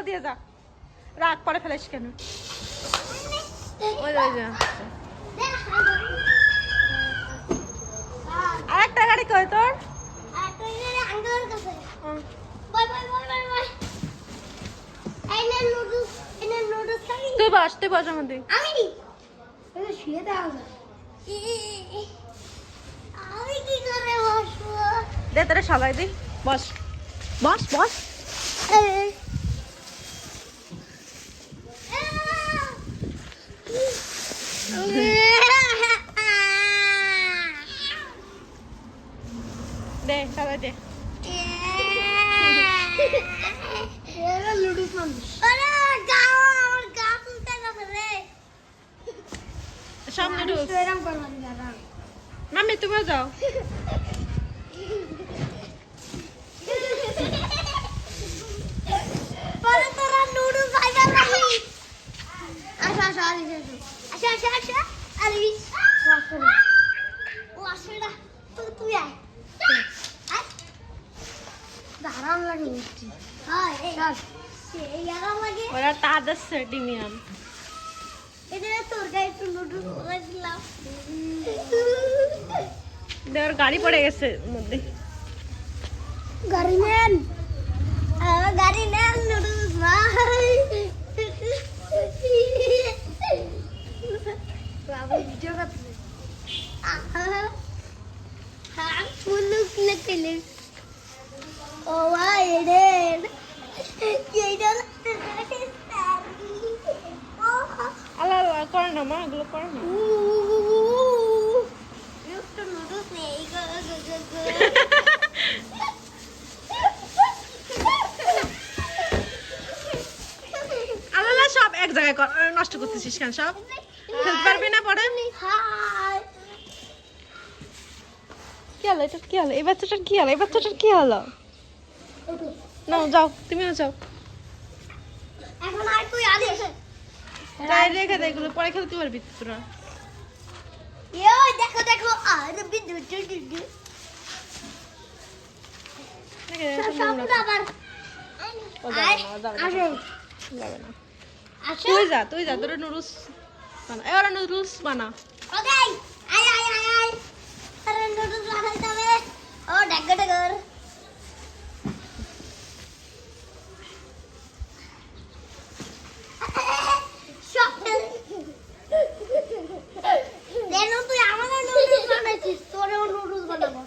দিয়ে যা, রাগ পরে ফেলিস কেন? আরেকটা গাড়ি কই তোর? তুই বস, তুই বস আমাদের। দে তোরা সবাই দি, বস বস বস। দে সবাই দে। সামনে ঢুক। মাম্মি তুমিও যাও। ওরা তাদের সেটিমিয়াম দেওয়ার গাড়ি পড়ে গেছে মধ্যে। গাড়ি নেন নুডলস ভাই। বাবু ভিডিও করতে ফুলুক লেখলে ও ভাই রে এইটা আল্লাহ আল্লাহ করে না মা, এগুলো করে না। নুডলস নেই আল্লাহ সব এক জায়গায় নষ্ট করতেছিস কেন? সব খেলতে পারবি না পরে। কি হলো এটা? কি হলো এই বাচ্চাটার? কি হলো এই বাচ্চাটার? কি হলো? না যাও, তুমিও যাও। এখন আর তুই আদিস তাই রেখে দে, এগুলো পরে খেলতে পারবি তোরা। দেখো দেখো আর বিদ্যুৎ তুই যা, তুই যা, তোরা নুডলস বানা। এবার নুডলস বানা। তুই আমাদের নুডলস বানাইছিস, তোরেও নুডলস বানাবো।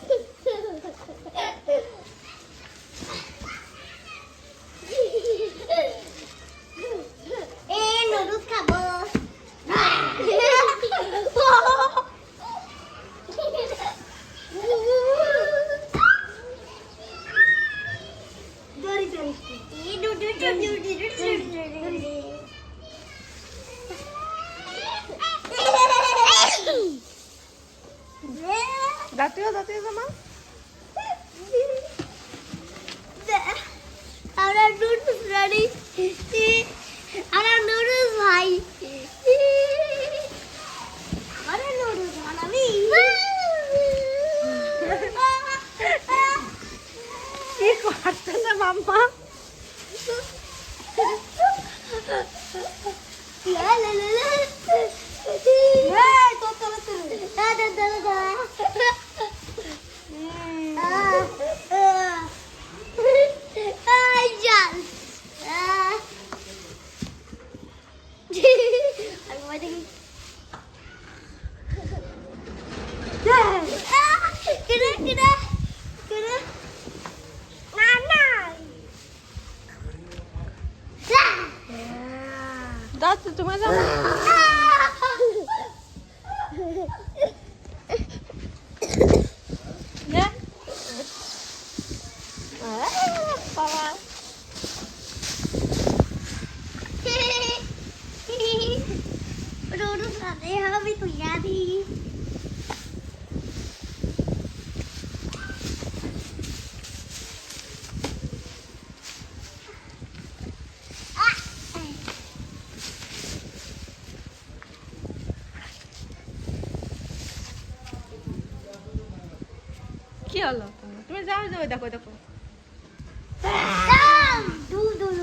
নুডলস খাবো। জাতীয় জাতীয় জামা আমরা নুডলস রানি, আমরা নুডলস ভাই, আমরা নুডলস বানাবি। কি করতেছে মাম্মা? লা লা লা লা তো চলো চলো দাদা দাদা আই জান আমি মজা কি কিরে কিরে কিরে না না যাচ্ছে, তুমি যাও। বাবা নুডলস খাতে হবে তুই আদি। কি হলো? তুমি যাও যাও, দেখো দেখো। দূর দূর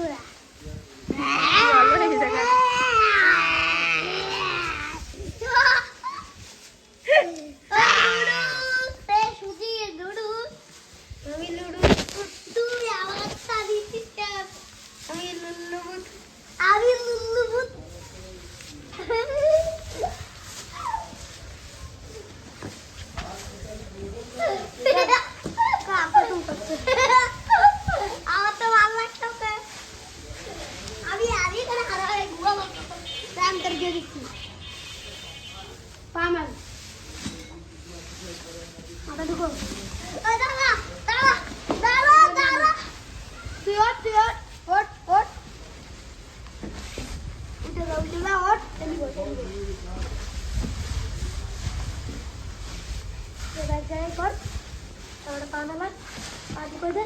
ঢুকো দাঁড়া দাঁড়া দাঁড়া দাঁড়া তুই ওঠ ওঠ ওঠ উঠে যা ওঠ এদিকে এবার যাই কর তাহলে পা নামা পা ঢুকো দে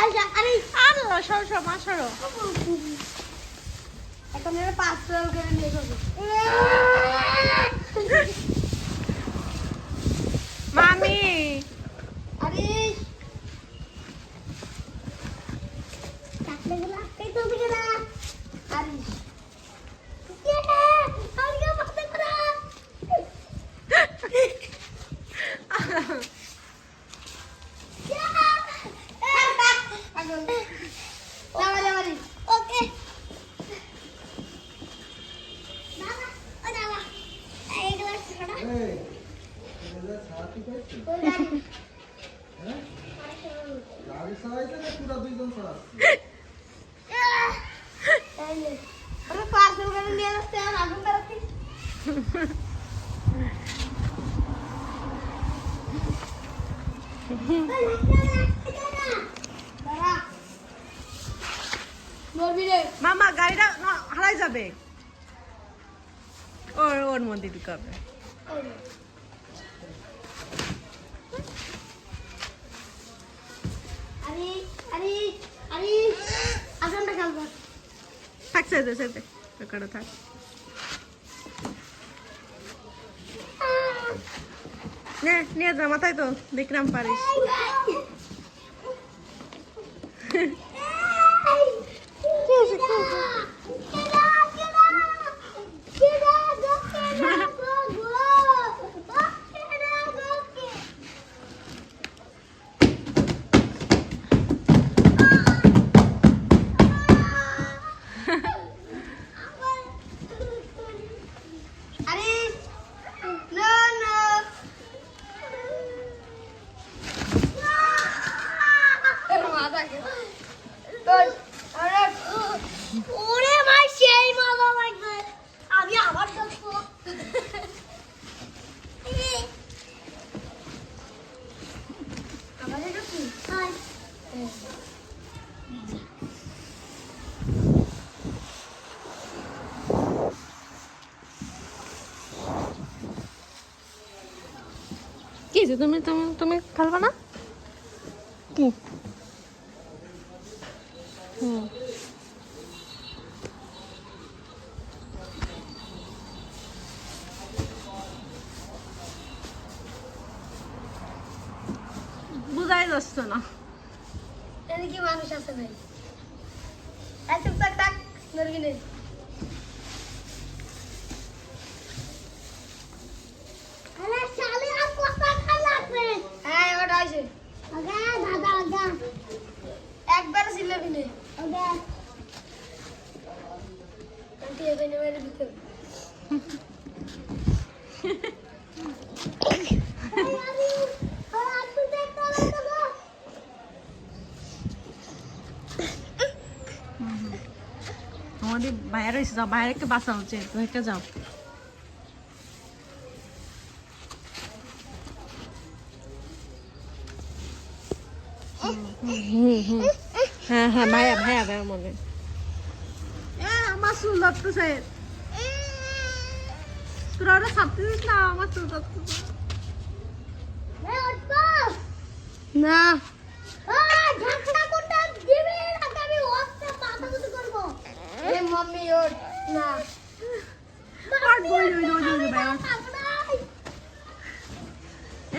আরে আরে সরো মা সরো। এখন এর পাঁচ রোল করে নিয়ে যাবো মামি আরে কাটলে গেলা কই তো গেলা আরে কে আর কে পাতে করা ওকে দাদা ও দাদা এই গ্লাস ছড়া ওই গাড়ি আরে পার্সেল করে নিয়ে আসতে আর আগুন বেরোচ্ছি মামা গাড়িটা হারাই যাবে। ওর মধ্যে ঢুকাবে। থাক সেতে কাটা থাক। নিয়ে যা মাথায় তো দেখলাম পারিস। ওরে ভাই সেই মজা লাগবে আমি আবার দেখবো আবার দেখি হাই কি যে তুমি খেলবা না কি? বুঝাই যাচ্ছে না। এদিকে মানুষ আছে ভাই একটু তাক তাক নরবি নেই আরে শালি আর কত খালা আছে হ্যাঁ ওটা আছে আগা দাদা আগা একবার সিলেবি নে আগা আন্টি এখানে মেরে দিতে আমাদের বাইরে এসে যাও, বাইরে একটা বাসা হচ্ছে, তুমি একটা যাও। হ্যাঁ হ্যাঁ ভাইয়া ভাইয়া ভাইয়া মনে আমার চুল ধরতেছে, তোরা ওরা ছাড়তেছিস না, আমার চুল ধরতেছে না ঝাঁকড়া কোনটা দিবি না আমি ওস্তে পাতা কিছু করব এ মাম্মি ওর না আর বই ভাইয়া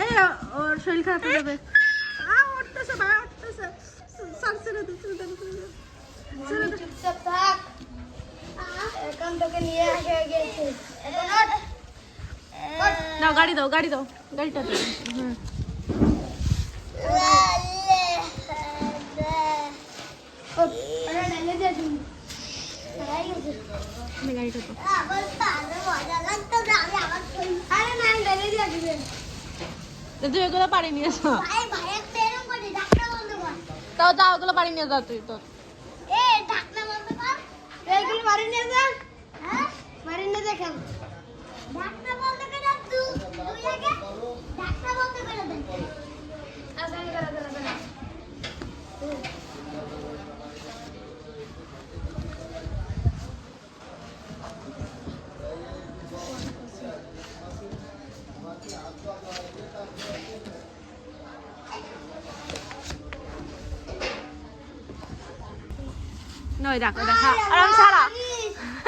এই ওর শরীর খারাপ হয়ে যাবে। উঠতেছে ভাইয়া উঠতেছে, ছেড়ে দে চুপচাপ থাক এখন তোকে নিয়ে আসে গেছে না গাড়ি দাও গাড়িটা দাও। হ্যাঁ আমি গাড়িটা তো তুই এগুলো পারি নিয়ে যাও, তাও যাও ওগুলো পারি নিয়ে যাও তুই তো। ডাক্তার বলতে নই দেখো দেখা আরাম সারা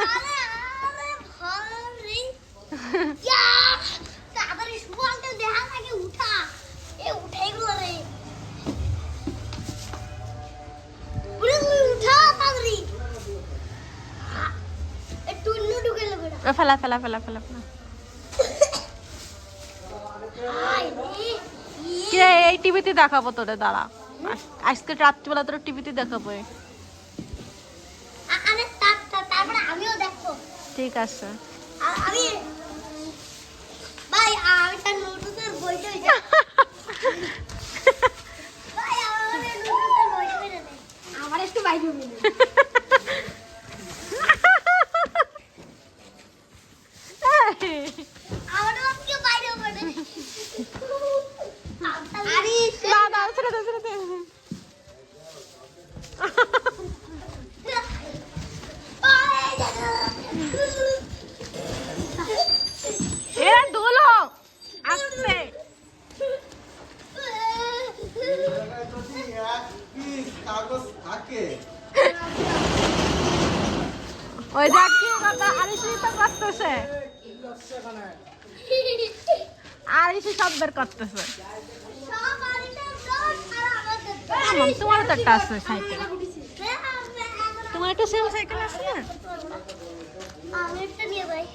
আরে আরে ভারি ইয়া তাড়াতাড়ি শুয়ালটা দেখা থাকে উঠা উঠাই গেল রে পুরো উঠা তাড়াতাড়ি টুন্নু ঢুকে গেল বেটা ফেলা ফেলা ফেলা ফেলা ফেলা কে এই টিভিতে দেখাবো তোরে দাঁড়া আজকে রাত্রিবেলা তোর টিভিতে দেখাবো আরে তারপরে আমিও দেখবো ঠিক আছে আমি ভাই আমি তার নোটুসের বইটা হইছে ভাই আমার নোটুসের বইটা হইছে আমার একটু বাইরে হবে আমার আজকে বাইরে হবে না আরে না না ছেড়ে দে ছেড়ে দে এরা দোলো আসছে কাগজ থাকে ওই দেখি কথা আরিশি তো করতেছে আরিশি সব বের করতেছে তোমার তো একটা আছে সাইকেল তোমার একটা সেম সাইকেল আছে না আমি একটা নিয়ে ভাই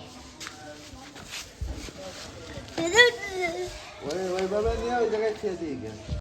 ওইভাবে নিয়ে ওই জায়গায় খেয়ে দিয়ে গেছে